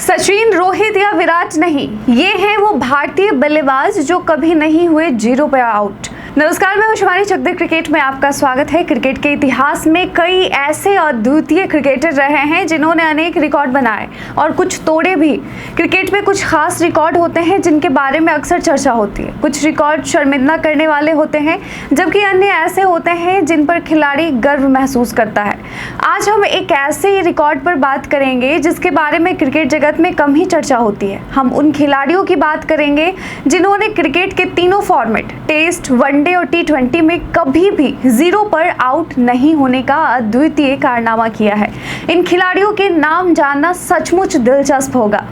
सचिन, रोहित या विराट नहीं, ये हैं वो भारतीय बल्लेबाज जो कभी नहीं हुए जीरो पे आउट। नमस्कार, मैं शिवानी चकदे क्रिकेट में आपका स्वागत है। क्रिकेट के इतिहास में कई ऐसे अद्वितीय क्रिकेटर रहे हैं जिन्होंने अनेक रिकॉर्ड बनाए और कुछ तोड़े भी। क्रिकेट में कुछ खास रिकॉर्ड होते हैं जिनके बारे में अक्सर चर्चा होती है। कुछ रिकॉर्ड शर्मिंदा करने वाले होते हैं, जबकि अन्य ऐसे होते हैं जिन पर खिलाड़ी गर्व महसूस करता है। आज हम एक ऐसे रिकॉर्ड पर बात करेंगे जिसके बारे में क्रिकेट जगत में कम ही चर्चा होती है। हम उन खिलाड़ियों की बात करेंगे जिन्होंने क्रिकेट के तीनों फॉर्मेट, टेस्ट, वनडे और T20 में कभी भी जीरो पर आउट नहीं होने का अद्वितीय कारनामा किया है। इन खिलाड़ियों के नाम जानना सचमुच दिलचस्प होगा,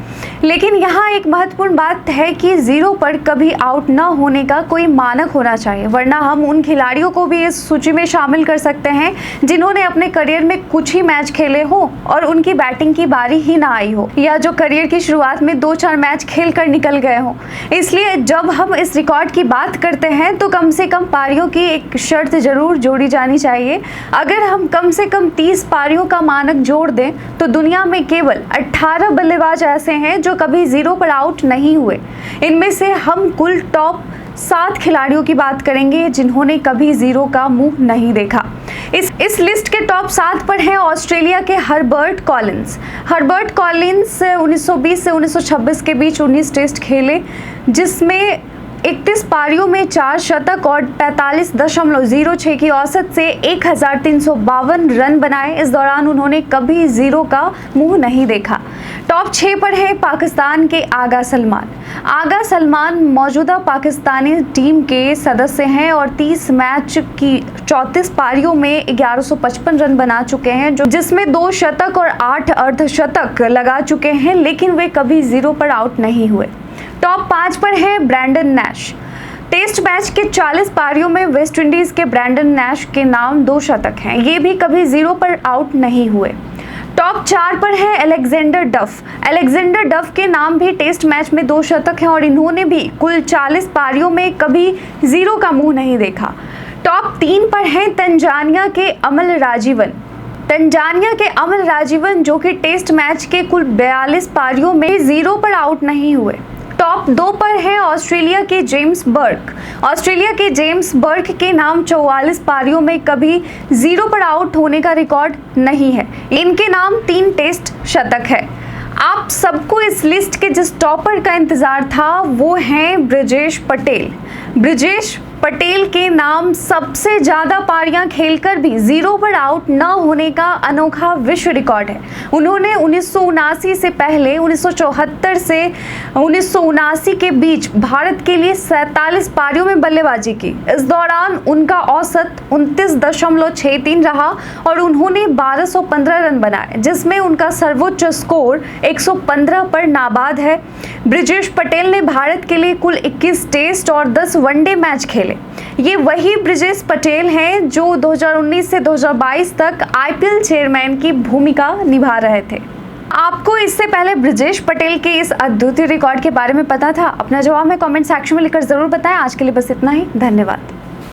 लेकिन यहाँ एक महत्वपूर्ण बात है कि जीरो पर कभी आउट न होने का कोई मानक होना चाहिए, वरना हम उन खिलाड़ियों को भी इस सूची में शामिल कर सकते हैं जिन्होंने अपने करियर में कुछ ही मैच खेले हो और उनकी बैटिंग की बारी ही ना आई हो, या जो करियर की शुरुआत में 2-4 मैच खेल कर निकल गए हो। इसलिए जब हम इस रिकॉर्ड की बात करते हैं तो कम से कम पारियों की एक शर्त जरूर जोड़ी जानी चाहिए। अगर हम कम से कम 30 पारियों का मानक जोड़ दें तो दुनिया में केवल 18 बल्लेबाज ऐसे हैं जो कभी जीरो पर आउट नहीं हुए। इनमें से हम कुल टॉप 7 खिलाड़ियों की बात करेंगे जिन्होंने कभी जीरो का मुंह नहीं देखा। इस लिस्ट के टॉप 7 पर हैं ऑस्ट्रेलिया के हर्बर्ट कॉलिन्स। हर्बर्ट कॉलिन्स 1920 से 1926 के बीच 19 टेस्ट खेले, जिसमें 31 पारियों में 4 शतक और 45.06 की औसत से 1352 रन बनाए। इस दौरान उन्होंने कभी जीरो का मुंह नहीं देखा। टॉप 6 पर है पाकिस्तान के आगा सलमान। आगा सलमान मौजूदा पाकिस्तानी टीम के सदस्य हैं और 30 मैच की 34 पारियों में 1155 रन बना चुके हैं, जिसमें 2 शतक और 8 अर्धशतक लगा चुके हैं, लेकिन वे कभी जीरो पर आउट नहीं हुए। टॉप 5 पर है ब्रैंडन नैश। टेस्ट मैच के 40 पारियों में वेस्ट इंडीज के ब्रैंडन नैश के नाम 2 शतक हैं, ये भी कभी जीरो पर आउट नहीं हुए। टॉप 4 पर है अलेक्जेंडर डफ। अलेक्जेंडर डफ के नाम भी टेस्ट मैच में 2 शतक हैं और इन्होंने भी कुल 40 पारियों में कभी जीरो का मुंह नहीं देखा। टॉप 3 पर है तंजानिया के अमल राजीवन। तंजानिया के अमल राजीवन जो कि टेस्ट मैच के कुल 42 पारियों में जीरो पर आउट नहीं हुए। टॉप 2 पर है ऑस्ट्रेलिया के जेम्स बर्क। ऑस्ट्रेलिया के जेम्स बर्क के नाम 44 पारियों में कभी जीरो पर आउट होने का रिकॉर्ड नहीं है। इनके नाम 3 टेस्ट शतक है। आप सबको इस लिस्ट के जिस टॉपर का इंतजार था वो हैं ब्रिजेश पटेल। ब्रिजेश पटेल के नाम सबसे ज़्यादा पारियां खेलकर भी जीरो पर आउट न होने का अनोखा विश्व रिकॉर्ड है। उन्होंने 1979 से पहले 1974 से 1979 के बीच भारत के लिए 47 पारियों में बल्लेबाजी की। इस दौरान उनका औसत 29.63 रहा और उन्होंने 1215 रन बनाए, जिसमें उनका सर्वोच्च स्कोर 115 पर नाबाद है। ब्रिजेश पटेल ने भारत के लिए कुल 21 टेस्ट और 10 वनडे मैच खेले। ये वही ब्रिजेश पटेल हैं जो 2019 से 2022 तक IPL चेयरमैन की भूमिका निभा रहे थे। आपको इससे पहले ब्रिजेश पटेल के इस अद्वितीय रिकॉर्ड के बारे में पता था? अपना जवाब हमें कमेंट सेक्शन में लिखकर जरूर बताएं। आज के लिए बस इतना ही। धन्यवाद।